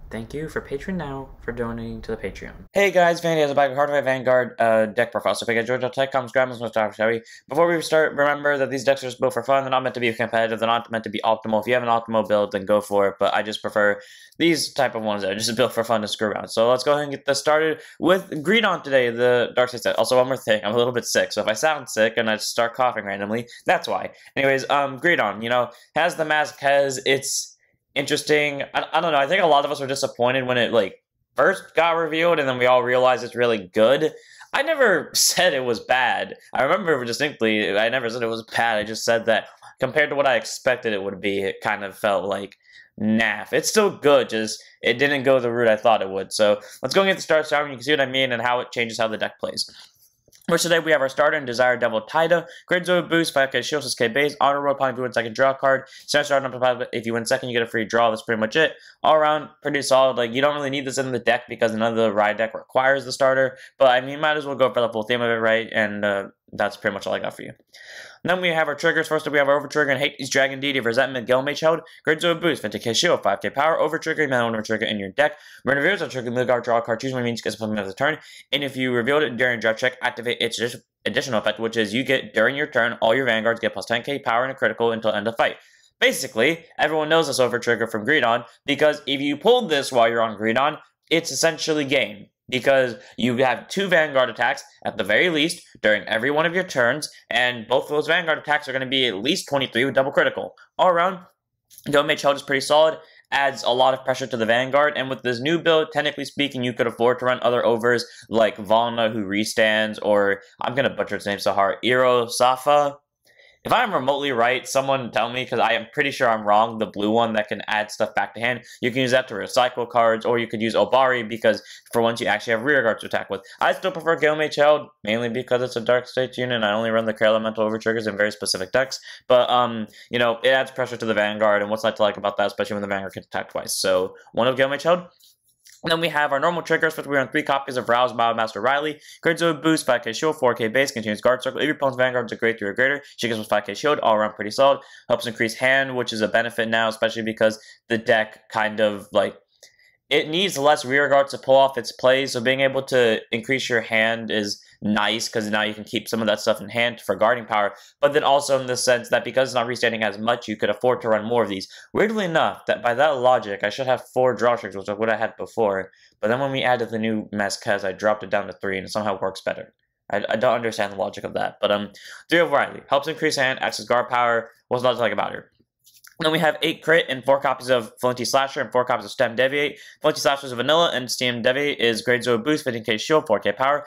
Thank you for Patreon now for donating to the Patreon. Hey guys, Vandy has a bag of Hardware Vanguard deck profile. So if you guys enjoyed tech comes, grab them, shall we? Before we start, remember that these decks are just built for fun. They're not meant to be competitive. They're not meant to be optimal. If you have an optimal build, then go for it. But I just prefer these type of ones that are just built for fun to screw around. So let's go ahead and get this started with Greedon today, the Dark Side set. Also, one more thing, I'm a little bit sick. So if I sound sick and I just start coughing randomly, that's why. Anyways, Greedon, you know, has the Masques. It's interesting. I don't know. I think a lot of us were disappointed when it first got revealed, and then we all realized it's really good. I never said it was bad. I remember distinctly. I never said it was bad. I just said that compared to what I expected it would be, it kind of felt like naff. It's still good, just it didn't go the route I thought it would. So let's go and get the start started. You can see what I mean and how it changes how the deck plays. First today, we have our starter and Desire Devil Taida. Great boost, 5k shield, 6k base. Honor roll, if you win second, draw a card. Standard start, if you win second, you get a free draw. That's pretty much it. All around, pretty solid. Like, you don't really need this in the deck because none of the ride deck requires the starter. But, I mean, you might as well go for the full theme of it, right? And that's pretty much all I got for you. And then we have our triggers. First up, we have our Overtrigger and Hades Dragon Deity of Resentment, Gallmageheld. Great boost, 50k shield, 5k power. Overtrigger, you may own Overtrigger in your deck. When it reveals a trigger, Midgard, draw a card, choose one means you get something of the turn. And if you revealed it during draft check, activate its additional effect, which is you get, during your turn, all your Vanguards get plus 10k power and a critical until end of fight. Basically, everyone knows this Overtrigger from Greedon, because if you pulled this while you're on Greedon, it's essentially game. Because you have 2 Vanguard attacks, at the very least, during every one of your turns, and both of those Vanguard attacks are going to be at least 23 with double critical. All around, Gallmageheld is pretty solid, adds a lot of pressure to the Vanguard, and with this new build, technically speaking, you could afford to run other overs like Valna, who restands, or, I'm going to butcher its name so hard, Iro Safa. If I'm remotely right, someone tell me, because I am pretty sure I'm wrong, the blue one that can add stuff back to hand. You can use that to recycle cards, or you could use Obari, because for once you actually have rear guards to attack with. I still prefer Gallmageheld, mainly because it's a Dark State unit, and I only run the Care Elemental Overtriggers in very specific decks. But, you know, it adds pressure to the Vanguard, and what's not to like about that, especially when the Vanguard can attack twice. So, one of Gallmageheld. And then we have our normal triggers, first we run 3 copies of Rouse Master Riley. Great boost, 5k shield, 4k base, continues guard circle. If your opponent's Vanguard's a grade 3 or greater, she gets with 5k shield, all around pretty solid. Helps increase hand, which is a benefit now, especially because the deck kind of, it needs less rear guards to pull off its plays, so being able to increase your hand is nice, because now you can keep some of that stuff in hand for guarding power, but then also in the sense that because it's not restanding as much, you could afford to run more of these. Weirdly enough, that by that logic, I should have 4 draw tricks, which I would have had before, but then when we added the new Masques, I dropped it down to 3, and it somehow works better. I don't understand the logic of that, but 3 of Riley. Helps increase hand, acts as guard power, what's not to like about her. Then we have 8 crit and 4 copies of Flinty Slasher and 4 copies of Stem Deviate. Flinty Slasher is vanilla, and Stem Deviate is Great boost, 15k shield, 4k power.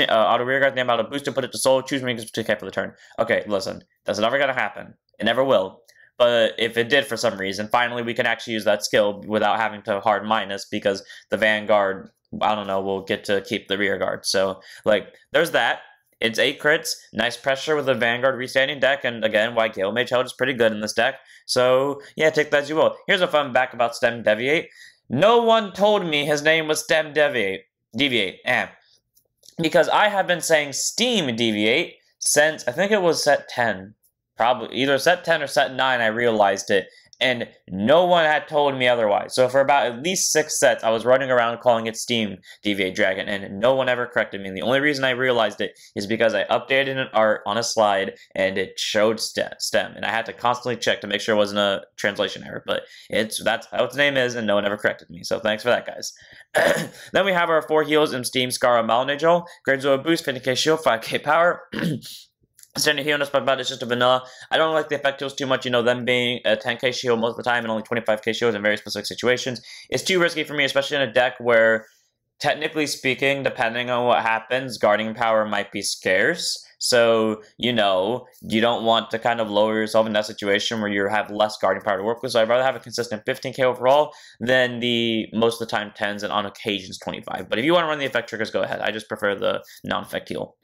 Auto rear guard, name out a boost to put it to soul. Choose when you get 2k for the turn. Okay, listen, that's never gonna happen. It never will. But if it did for some reason, finally we can actually use that skill without having to hard minus, because the Vanguard, I don't know, will get to keep the rear guard. So, there's that. It's 8 crits, nice pressure with a Vanguard restanding deck, and again, why Gallmageheld is pretty good in this deck. So, yeah, take that as you will. Here's a fun fact about Stem Deviate. No one told me his name was Stem Deviate. Because I have been saying Steam Deviate since, I think it was set 10. Probably, either set 10 or set 9, I realized it. And no one had told me otherwise. So for about at least 6 sets, I was running around calling it Steam Deviate Dragon, and no one ever corrected me. And the only reason I realized it is because I updated an art on a slide, and it showed STEM, and I had to constantly check to make sure it wasn't a translation error. But that's how its name is, and no one ever corrected me. So thanks for that, guys. Then we have our 4 heals in Steam Scar Malnagel. Great boost, 50k shield, 5k power. Standing heal, but it's just a vanilla. I don't like the effect heals too much, you know, them being a 10k shield most of the time and only 25k shields in very specific situations. It's too risky for me, especially in a deck where, technically speaking, depending on what happens, guarding power might be scarce. So, you know, you don't want to kind of lower yourself in that situation where you have less guarding power to work with. So I'd rather have a consistent 15k overall than the most of the time 10s and on occasions 25. But if you want to run the effect triggers, go ahead. I just prefer the non-effect heal.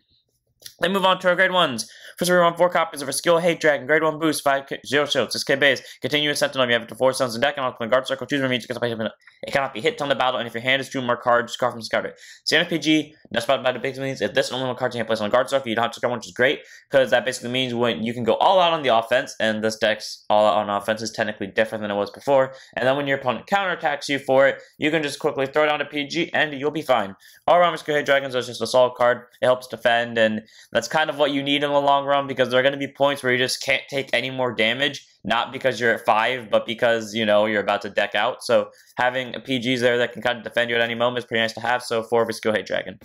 Then move on to our grade 1s. First, we run 4 copies of a skill Hate Dragon, grade 1 boost, 5 0 shield, 6k base, continuous sentinel. You have it to 4 stones in deck, and on guard circle, choose your means. It cannot be hit on the battle, and if your hand is 2 more cards, discard from discard it. Standard PG, that's about the big means. If this only one card you can't place on guard circle, you don't have to discard one, which is great, because that basically means when you can go all out on the offense, and this deck's all out on offense is technically different than it was before, and then when your opponent counterattacks you for it, you can just quickly throw down a PG, and you'll be fine. All around Skill Hate Dragons is just a solid card. It helps defend, and that's kind of what you need in the long run, because there are going to be points where you just can't take any more damage, not because you're at 5, but because, you know, you're about to deck out. So having a PGs there that can kind of defend you at any moment is pretty nice to have. So 4 of a Skill Hate Dragon.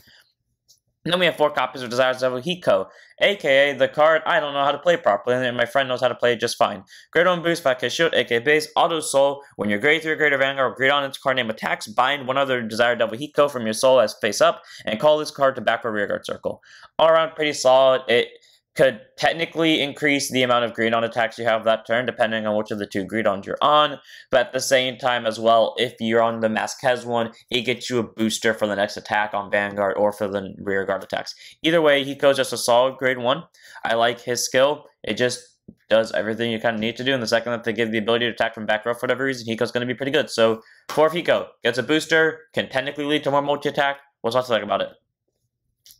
And then we have 4 copies of Desires of Hiko, aka the card I don't know how to play properly, and my friend knows how to play it just fine. Grade 1 boost, 5k shield, aka base, auto soul. When your grade 3 or greater Vanguard or Greedon its card name attacks, bind one other Desired Devil Hiko from your soul as face up, and call this card to back or rearguard circle. All around pretty solid. It could technically increase the amount of Greedon attacks you have that turn, depending on which of the 2 Greedons you're on, but at the same time as well, if you're on the Masques one, it gets you a booster for the next attack on Vanguard or for the rearguard attacks. Either way, Hiko's just a solid grade 1. I like his skill. It just does everything you kind of need to do, and the second that they give the ability to attack from back row for whatever reason, Hiko's going to be pretty good. So, 4 of Hiko gets a booster, can technically lead to more multi-attack. What's not to like about it?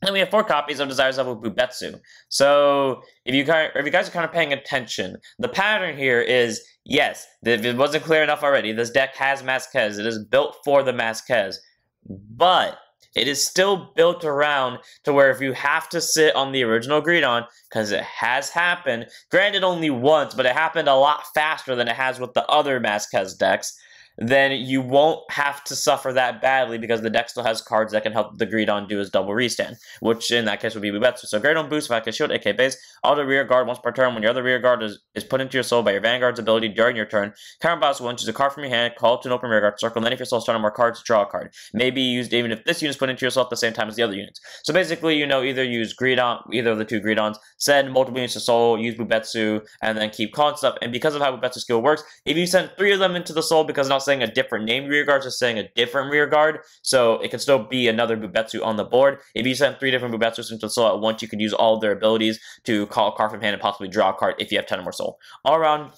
Then we have 4 copies of Desires of Bubetsuu. So, if you guys are kind of paying attention, the pattern here is, yes, if it wasn't clear enough already, this deck has Masques. It is built for the Masques. But it is still built around to where if you have to sit on the original Greedon, because it has happened, granted only once, but it happened a lot faster than it has with the other Masques decks, then you won't have to suffer that badly because the deck still has cards that can help the Greedon do his double restand, which in that case would be Bubetsuu. So Greedon boost, 5k shield, AK base, auto rear guard once per turn. When your other rear guard is put into your soul by your Vanguard's ability during your turn, counterbalance one, choose a card from your hand, call it to an open rear guard circle, and then if your soul starts on more cards, draw a card. Maybe used even if this unit is put into your soul at the same time as the other units. So basically, you know, either use Greedon, either of the 2 Greedons, send multiple units to soul, use Bubetsuu, and then keep calling stuff. And because of how Bubetsuu skill works, if you send 3 of them into the soul, because it's not saying a different named rear guard, just saying a different rear guard, so it could still be another Bubetsuu on the board. If you send 3 different Bubetsuus into the soul at once, you could use all of their abilities to call a card from hand and possibly draw a card if you have 10 or more soul. All around,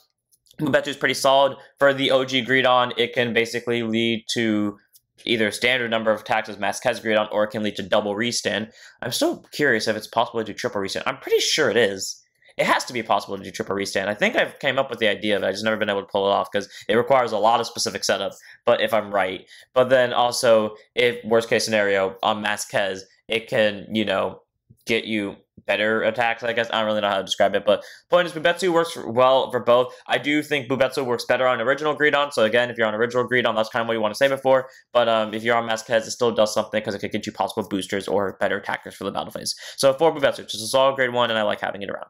Bubetsuu is pretty solid. For the OG Greedon, it can basically lead to either standard number of attacks as Masques Greedon, or it can lead to double restand. I'm still curious if it's possible to do triple restand. I'm pretty sure it is. It has to be possible to do triple restand. I think I've came up with the idea, but I've just never been able to pull it off because it requires a lot of specific setup, but if I'm right. But then also, if worst case scenario, on Masques, it can, you know, get you better attacks, I guess. I don't really know how to describe it, but point is, Bubetsuu works well for both. I do think Bubetsuu works better on original Greedon, so again, if you're on original Greedon, that's kind of what you want to save it for, but if you're on Masques, it still does something because it could get you possible boosters or better attackers for the battle phase. So for Bubetsuu, just a solid grade 1, and I like having it around.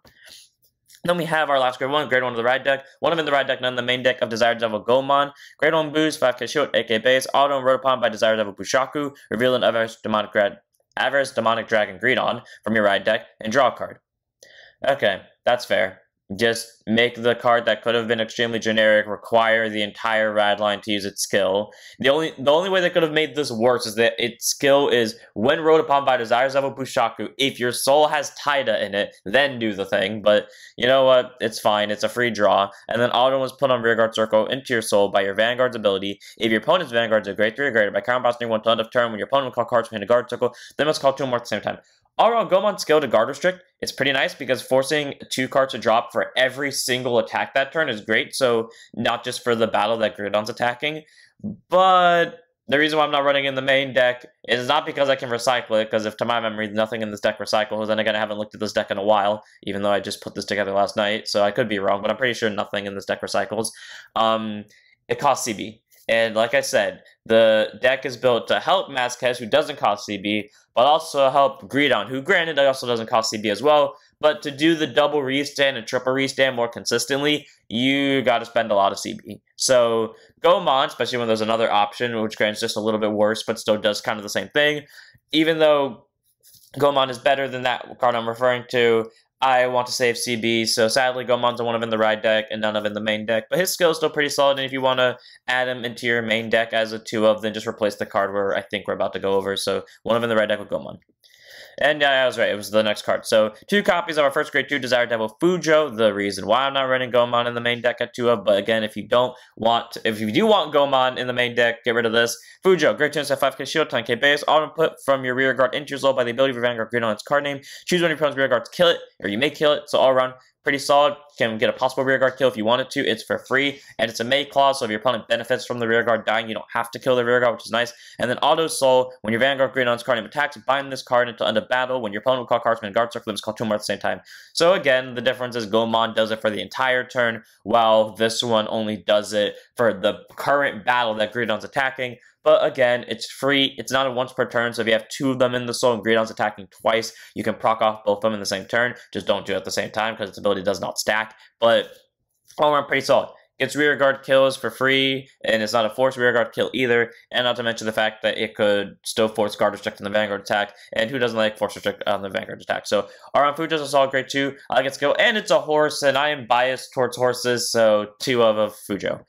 Then we have our last grade 1 of the ride deck. One of them in the ride deck, none in the main deck of Desired Devil Goemon. Grade 1 boost, 5k shield, AK base, auto and wrote upon by Desired Devil Boshokku, reveal an Avaricious Demonic Dragon Greedon from your ride deck, and draw a card. Okay, that's fair. Just make the card that could have been extremely generic require the entire rad line to use its skill. The only way they could have made this worse is that its skill is when wrote upon by Desires of Boshokku. If your soul has Taida in it, then do the thing. But you know what? It's fine. It's a free draw. And then auto was put on rearguard circle into your soul by your Vanguard's ability. If your opponent's Vanguard's a grade 3 or greater, by counterbalancing one to end of turn, when your opponent will call cards from a guard circle, they must call 2 more at the same time. All-around Goemon's skill to guard restrict, it's pretty nice because forcing 2 cards to drop for every single attack that turn is great, so not just for the battle that Greedon's attacking, but the reason why I'm not running in the main deck is not because I can recycle it, because if to my memory nothing in this deck recycles, then again I haven't looked at this deck in a while, even though I just put this together last night, so I could be wrong, but I'm pretty sure nothing in this deck recycles. It costs CB. And like I said, the deck is built to help Masques, who doesn't cost CB, but also help Greedon, who granted also doesn't cost CB as well, but to do the double restand and triple restand more consistently, you gotta spend a lot of CB. So Goemon, especially when there's another option, which grants just a little bit worse, but still does kind of the same thing, even though Goemon is better than that card I'm referring to, I want to save CB, so sadly Goemon's the one of in the ride deck and none of in the main deck, but his skill is still pretty solid, and if you want to add him into your main deck as a 2 of, then just replace the card where I think we're about to go over, so one of in the ride deck with Goemon. And yeah, I was right. It was the next card. So 2 copies of our first grade 2 Desire Devil Fujo. The reason why I'm not running Gomon in the main deck at 2 of, but again, if you do want Gomon in the main deck, get rid of this. Fujo, grade 2 at 5k shield, 10k base. Auto put from your rear guard into your soul by the ability of your Vanguard Greedon on its card name. Choose one of your opponent's rear guards, kill it, or you may kill it. So all around, pretty solid. Can get a possible rear guard kill if you wanted to. It's for free, and it's a May clause, so if your opponent benefits from the rear guard dying, you don't have to kill the rear guard, which is nice. And then auto soul, when your Vanguard Greedon's card name attacks, bind this card until end of battle. When your opponent will call cards from the guard circle, it's called 2 more at the same time. So again, the difference is Gomon does it for the entire turn, while this one only does it for the current battle that Greedon's attacking. But again, it's free. It's not a once per turn, so if you have 2 of them in the soul and Greedon's attacking twice, you can proc off both of them in the same turn. Just don't do it at the same time because its ability does not stack. But all around pretty solid. Gets rear guard kills for free, and it's not a forced rear guard kill either. And not to mention the fact that it could still force guard restrict on the Vanguard attack, and who doesn't like force restrict on the Vanguard attack? So Aron Fujo's a solid grade 2. I like its skill, and it's a horse, and I am biased towards horses, so 2 of Fujo.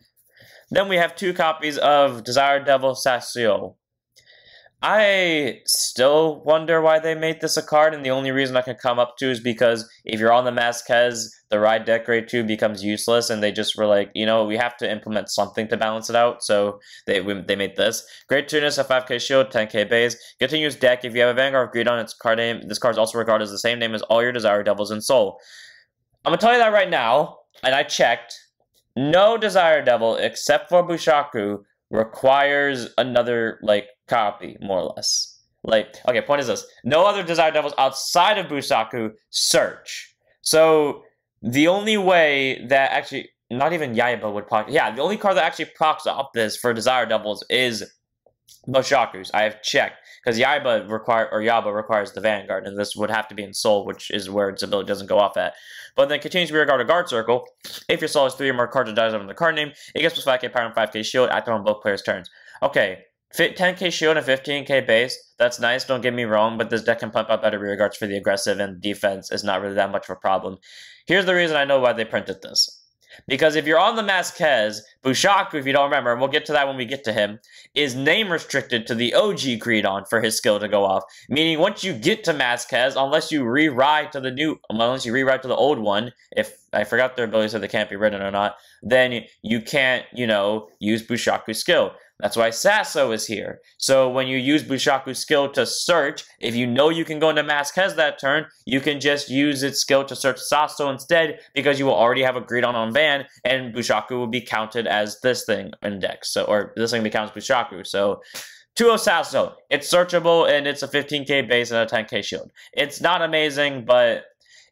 Then we have 2 copies of Desire Devil Saasyou. I still wonder why they made this a card, and the only reason I can come up to is because if you're on the Masques, the ride deck grade 2 becomes useless, and they just were like, you know, we have to implement something to balance it out, so they made this. Grade 2ness, a 5k shield, 10k base. Continuous deck, if you have a Vanguard of Greedon, its card name, this card is also regarded as the same name as all your Desire Devils in Soul. I'm gonna tell you that right now, and I checked. No Desire Devil, except for Boshokku, requires another, like, copy, more or less. Like, okay, point is this. No other Desire Devils outside of Boshokku search. So, the only way that actually, not even Yaiba would proc, yeah, the only card that actually procs off this for Desire Devils is Boshokku's. I have checked. Because Yaiba requires the Vanguard, and this would have to be in Soul, which is where its ability doesn't go off at. But then continues rear guard or guard circle. If your Soul has 3 or more cards or dies on the card name, it gets plus 5k power and 5k shield, active on both players' turns. Okay, 10k shield and 15k base, that's nice, don't get me wrong, but this deck can pump out better rear guards for the aggressive, and defense is not really that much of a problem. Here's the reason I know why they printed this. Because if you're on the Masques, Boshokku, if you don't remember, and we'll get to that when we get to him, is name restricted to the OG Greedon for his skill to go off. Meaning once you get to Masques, unless you rewrite to the old one, if I forgot their ability so they can't be written or not, then you can't, you know, use Boshokku's skill. That's why Saasyou is here. So when you use Boshokku's skill to search, if you know you can go into Masques that turn, you can just use its skill to search Saasyou instead, because you will already have a Greedon on ban, and Boshokku will be counted as this thing index. So, or this thing becomes Boshokku. So 2 of Saasyou. It's searchable, and it's a 15k base and a 10k shield. It's not amazing, but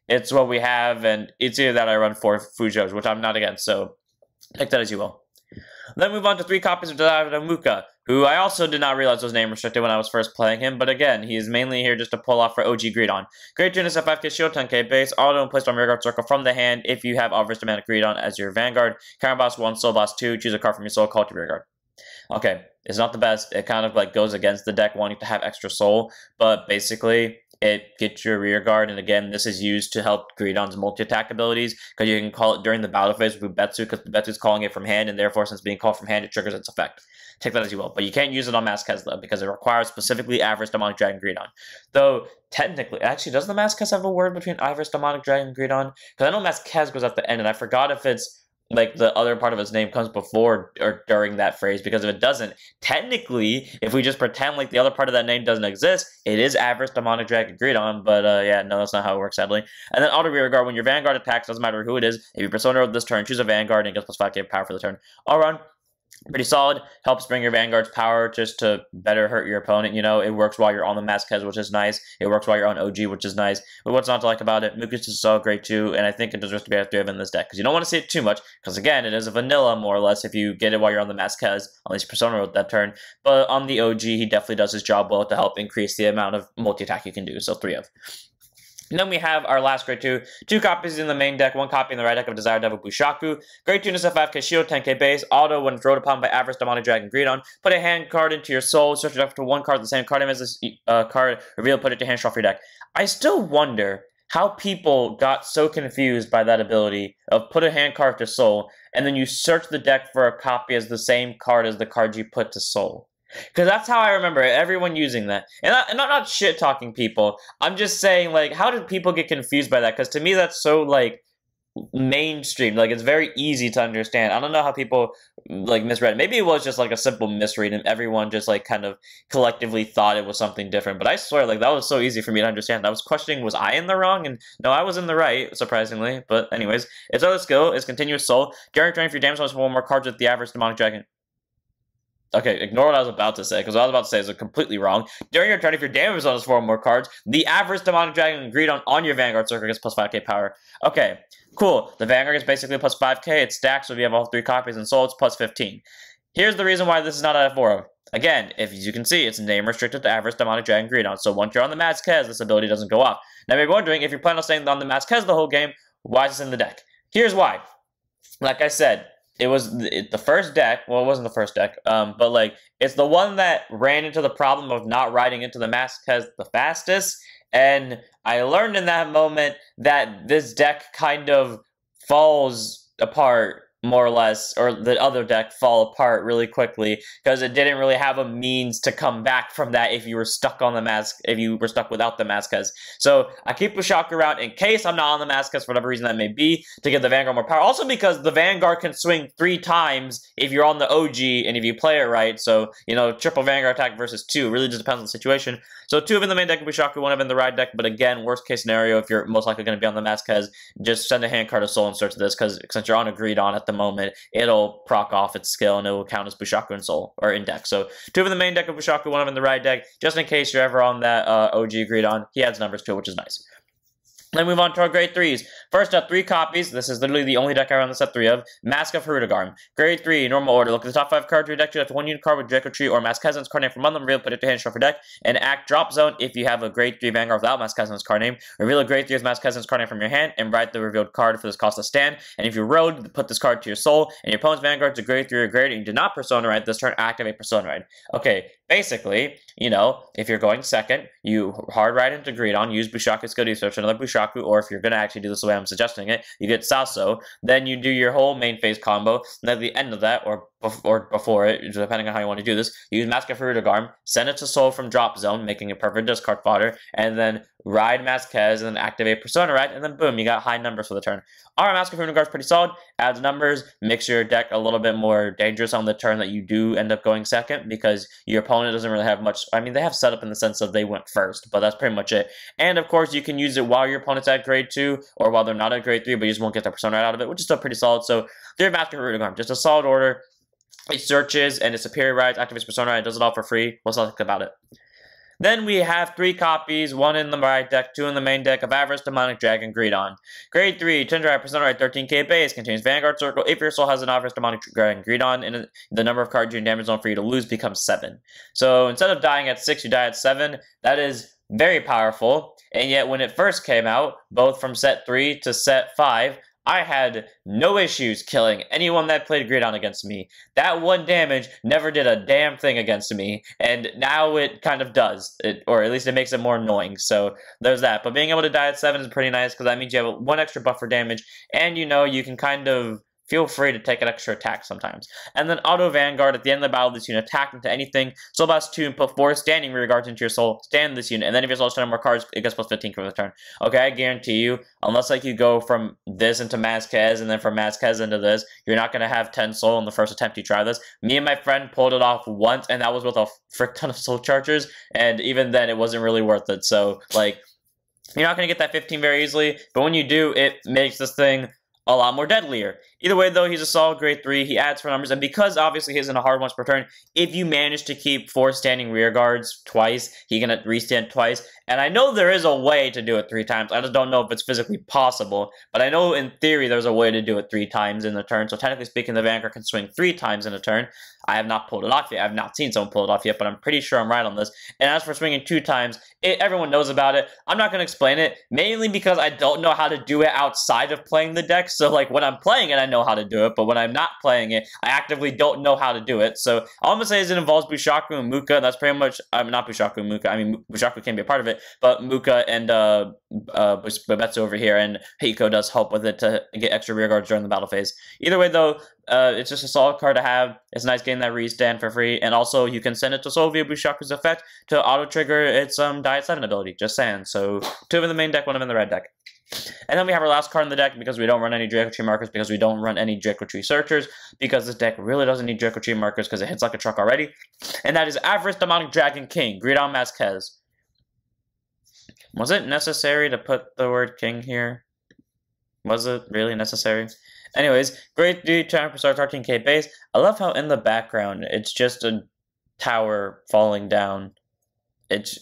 it's what we have, and it's either that I run 4 Fujos, which I'm not against, so take that as you will. Then move on to 3 copies of Muka, who I also did not realize was name restricted when I was first playing him, but again, he is mainly here just to pull off for OG Greedon. Grade 2 is a 5k shield, 10k base, auto and placed on rear guard circle from the hand if you have Avaricious Demonic Greedon as your Vanguard. Counter boss 1, soul boss 2, choose a card from your soul, call it to rear guard. Okay, it's not the best, it kind of like goes against the deck wanting to have extra soul, but basically, it gets your rear guard, and again, this is used to help Greedon's multi-attack abilities, because you can call it during the battle phase with Bubetsuu, because Bubetsuu is calling it from hand, and therefore, since being called from hand, it triggers its effect. Take that as you will, but you can't use it on Masques, though, because it requires specifically Avaricious Demonic Dragon Greedon. Though, technically, actually, does the Masques have a word between Avaricious Demonic Dragon and Greedon? Because I know Masques goes at the end, and I forgot if it's like the other part of his name comes before or during that phrase, because if it doesn't, technically, if we just pretend like the other part of that name doesn't exist, it is Avaricious Demonic Dragon Greedon, but yeah, no, that's not how it works, sadly. And then auto rear guard, when your Vanguard attacks, doesn't matter who it is, if you persona this turn, choose a Vanguard and it gets plus 5k power for the turn. All around, pretty solid, helps bring your Vanguard's power just to better hurt your opponent, you know, it works while you're on the Masques, which is nice, it works while you're on OG, which is nice, but what's not to like about it, Mukus is so great too, and I think it deserves to be F3 in this deck, because you don't want to see it too much, because again, it is a vanilla, more or less, if you get it while you're on the Masques, unless you persona roll that turn, but on the OG, he definitely does his job well to help increase the amount of multi-attack you can do, so 3 of. And then we have our last grade 2. 2 copies in the main deck, 1 copy in the right deck of Desire Devil Boshokku. Grade 2 is a 5k shield, 10k base. Auto, when thrown upon by Avaricious Demonic Dragon Greedon. Put a hand card into your soul, search it up to 1 card, the same card name as this card, reveal, put it to hand, shuffle your deck. I still wonder how people got so confused by that ability of put a hand card to soul, and then you search the deck for a copy as the same card as the card you put to soul. Because that's how I remember everyone using that. And I'm not shit-talking people. I'm just saying, like, how did people get confused by that? Because to me, that's so, like, mainstream. Like, it's very easy to understand. I don't know how people, like, misread it. Maybe it was just, like, a simple misread, and everyone just, like, kind of collectively thought it was something different. But I swear, like, that was so easy for me to understand. I was questioning, was I in the wrong? And no, I was in the right, surprisingly. But anyways, its other skill is Continuous Soul. During turn, if your damage bonus for 1 more cards with the average demonic dragon. Okay, ignore what I was about to say, because what I was about to say is completely wrong. During your turn, if your damage bonus for 4 more cards, the average demonic dragon agreed on your Vanguard circle gets plus 5k power. Okay, cool. The Vanguard is basically plus 5k. It's stacked, so if you have all 3 copies and soul, it's plus 15. Here's the reason why this is not a F4. Again, if you can see, it's name restricted to average demonic dragon Greedon. So once you're on the Masques, this ability doesn't go off. Now, you're wondering, if you're planning on staying on the Masques the whole game, why is this in the deck? Here's why. Like I said, it was the first deck. Well, it wasn't the first deck, but like it's the one that ran into the problem of not riding into the Masques the fastest. And I learned in that moment that this deck kind of falls apart more or less, or the other deck fall apart really quickly because it didn't really have a means to come back from that if you were stuck on the Masques, if you were stuck without the Masques. So I keep Boshokku around in case I'm not on the Masques for whatever reason that may be, to give the Vanguard more power. Also because the Vanguard can swing 3 times if you're on the OG and if you play it right. So, you know, triple Vanguard attack versus 2 really just depends on the situation. So 2 of in the main deck of Boshokku, 1 of in the ride deck, but again, worst case scenario, if you're most likely going to be on the Masques, just send a hand card of Soul and search this, because since you're on a Greedon at the moment, it'll proc off its skill and it will count as Boshokku and Soul, or in deck. So 2 of in the main deck of Boshokku, 1 of in the ride deck, just in case you're ever on that OG Greedon. He adds numbers to it, which is nice. Then move on to our grade 3s. First up, 3 copies. This is literally the only deck I run the set 3 of. Mask of Harudagarm. Grade 3, normal order. Look at the top 5 cards of your deck. You have 1 unit card with Draco Tree or Masques card name from among them. Reveal, put it to hand, shuffle deck. And act drop zone if you have a grade 3 Vanguard without Masques card name. Reveal a grade 3 as Masques card name from your hand and write the revealed card for this cost to stand. And if you rode, put this card to your soul. And your opponent's Vanguard is a grade 3 or greater and you did not Persona Ride this turn, activate Persona Ride. Okay, basically, you know, if you're going second, you hard ride into Greedon, use Boshokku skill to search another Boshokku, or if you're going to actually do this the way I'm suggesting it, you get Saasyou, then you do your whole main phase combo, and at the end of that, or before it, depending on how you want to do this, you use Mask of Harudagarm, send it to Soul from drop zone, making a perfect discard fodder, and then ride Masques, and then activate Persona Ride, and then boom, you got high numbers for the turn. Alright, Mask of Harudagarm is pretty solid, adds numbers, makes your deck a little bit more dangerous on the turn that you do end up going second, because your opponent doesn't really have much, I mean, they have setup in the sense of they went first, but that's pretty much it. And of course, you can use it while your opponent's at grade 2, or while they're not at grade 3, but you just won't get the Persona Ride out of it, which is still pretty solid. So, 3 Mask of Harudagarm, just a solid order. It searches and its superior rides, activates Persona Ride, does it all for free. What's not about it? Then we have 3 copies, 1 in the ride deck, 2 in the main deck of Average Demonic Dragon Greedon. Grade 3, Tundra Persona Ride 13k base, contains Vanguard Circle. If your soul has an Average Demonic Dragon Greedon, and the number of cards you're in damage zone for you to lose becomes 7. So instead of dying at 6, you die at 7. That is very powerful. And yet when it first came out, both from set 3 to set 5, I had no issues killing anyone that played Greedon against me. That 1 damage never did a damn thing against me, and now it kind of does, or at least it makes it more annoying, so there's that. But being able to die at 7 is pretty nice, because that means you have 1 extra buff for damage, and you know, you can kind of feel free to take an extra attack sometimes. And then Auto Vanguard, at the end of the battle, this unit attack into anything. Soul Blast 2 and put 4 standing rear guards into your soul. Stand this unit. And then if your soul has 10 more cards, it gets plus 15 for the turn. Okay, I guarantee you, unless like you go from this into Masques and then from Masques into this, you're not going to have 10 soul in the first attempt you try this. Me and my friend pulled it off once, and that was with a frick ton of soul chargers. And even then, it wasn't really worth it. So, like, you're not going to get that 15 very easily. But when you do, it makes this thing a lot more deadlier. Either way, though, he's a solid grade 3. He adds for numbers, and because obviously he isn't a hard once per turn, if you manage to keep 4 standing rear guards twice, he can restand twice. And I know there is a way to do it 3 times. I just don't know if it's physically possible. But I know in theory there's a way to do it 3 times in the turn. So technically speaking, the Vanguard can swing 3 times in a turn. I have not pulled it off yet. I have not seen someone pull it off yet, but I'm pretty sure I'm right on this. And as for swinging 2 times, everyone knows about it. I'm not going to explain it, mainly because I don't know how to do it outside of playing the deck. so like when I'm playing it, I know how to do it, but when I'm not playing it, I actively don't know how to do it. So all I'm gonna say is it involves Boshokku and Muka. That's pretty much, not Boshokku and Muka. I mean, Boshokku can be a part of it, but Muka and Bubetsuu over here, and Hiko does help with it to get extra rear guards during the battle phase. Either way, though, it's just a solid card to have. It's nice getting that restand for free, and also you can send it to soul via Boshokku's effect to auto-trigger its Diet 7 ability. Just saying. So 2 of them in the main deck, 1 of them in the red deck. And then we have our last card in the deck because we don't run any Draco Tree markers, because we don't run any Draco Tree searchers, because this deck really doesn't need Draco Tree markers because it hits like a truck already. And that is Avaricious Demonic Dragon King, Greedon Masques. Was it necessary to put the word king here? Was it really necessary? Anyways, great dude, trying to start 13k base. I love how in the background it's just a tower falling down.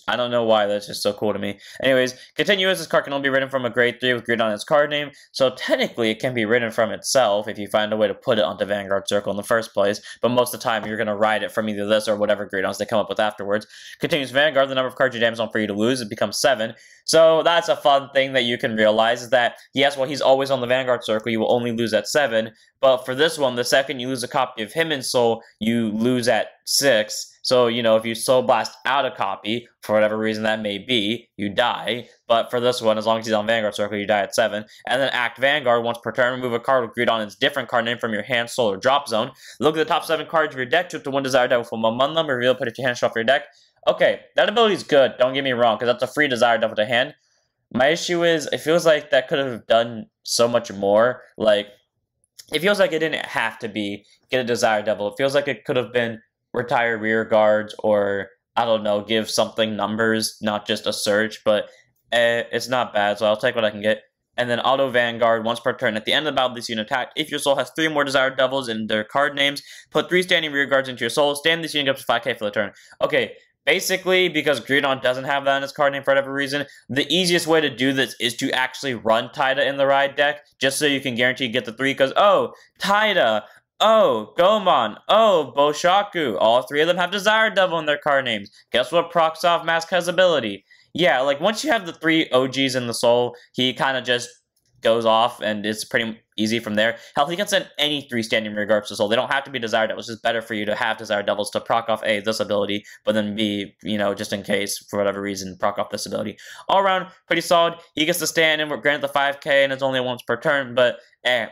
I don't know why, that's just so cool to me. Anyways, continuous, this card can only be written from a grade 3 with Greedon on its card name, so technically it can be written from itself if you find a way to put it onto Vanguard Circle in the first place, but most of the time you're going to ride it from either this or whatever Greedons they come up with afterwards. Continuous Vanguard, the number of cards you damage on for you to lose, it becomes 7. So that's a fun thing that you can realize, is that, yes, while he's always on the Vanguard Circle, you will only lose at 7, but for this one, the second you lose a copy of him in Soul, you lose at 6. So, you know, if you Soul Blast out a copy, for whatever reason that may be, you die. But for this one, as long as he's on Vanguard Circle, you die at 7. And then Act Vanguard, once per turn, remove a card with Greedon its different card name from your hand, soul, or drop zone. Look at the top 7 cards of your deck, choose the 1 Desire Devil from among them, reveal, put it to your hand, shuffle your deck. Okay, that ability's good, don't get me wrong, because that's a free Desire Devil to hand. My issue is, it feels like that could have done so much more. Like, it feels like it didn't have to be get a Desire Devil. It feels like it could have been retire rear guards, or I don't know, give something numbers, not just a search, but it's not bad, so I'll take what I can get. And then auto Vanguard, once per turn. At the end of the battle, this unit attacked. If your soul has 3 more Desired Devils in their card names, put 3 standing rear guards into your soul. Stand this unit up to 5k for the turn. Okay, basically, because Greedon doesn't have that in his card name for whatever reason, the easiest way to do this is to actually run Taida in the ride deck, just so you can guarantee you get the 3, because, oh, Taida, oh, Gomon, oh, Boshokku, all 3 of them have Desire Devil in their card names. Guess what procs off Masques' ability? Yeah, like, once you have the 3 OGs in the soul, he kind of just goes off, and it's pretty easy from there. Hell, he can send any 3 standing rear guards to soul. They don't have to be Desire Devils. It's just better for you to have Desire Devils to proc off A, this ability, but then B, you know, just in case, for whatever reason, proc off this ability. All around, pretty solid. He gets to stand and we're granted the 5k, and it's only once per turn, but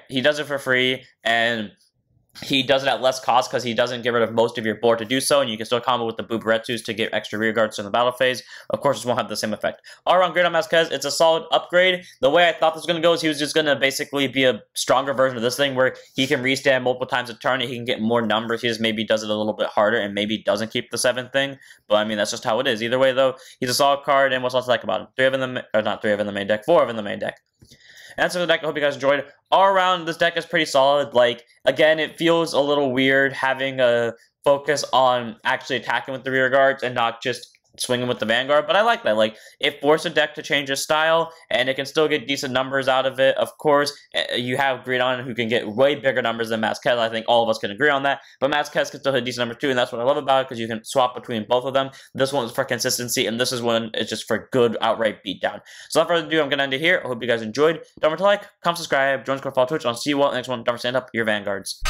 he does it for free, and he does it at less cost because he doesn't get rid of most of your board to do so, and you can still combo with the Bubetsuu to get extra rear guards in the battle phase. Of course, this won't have the same effect. All around, Greedon Masques, it's a solid upgrade. The way I thought this was going to go is he was just going to basically be a stronger version of this thing where he can restand multiple times a turn and he can get more numbers. He just maybe does it a little bit harder and maybe doesn't keep the 7th thing. But I mean, that's just how it is. Either way, though, he's a solid card, and what's else to like about him? 4 of them in the main deck. And that's it for the deck. I hope you guys enjoyed. All around, this deck is pretty solid. Like, again, it feels a little weird having a focus on actually attacking with the rear guards and not just swinging with the Vanguard, but I like that. Like, it forced a deck to change its style, and it can still get decent numbers out of it. Of course, you have Greedon, who can get way bigger numbers than Masques. I think all of us can agree on that, but Masques can still hit decent numbers too, and that's what I love about it, because you can swap between both of them. This one is for consistency, and this is one it's just for good outright beatdown. So without further ado, I'm going to end it here. I hope you guys enjoyed. Don't forget to like, comment, subscribe, join Discord, follow Twitch, and I'll see you all in the next one. Don't forget to stand up your Vanguards.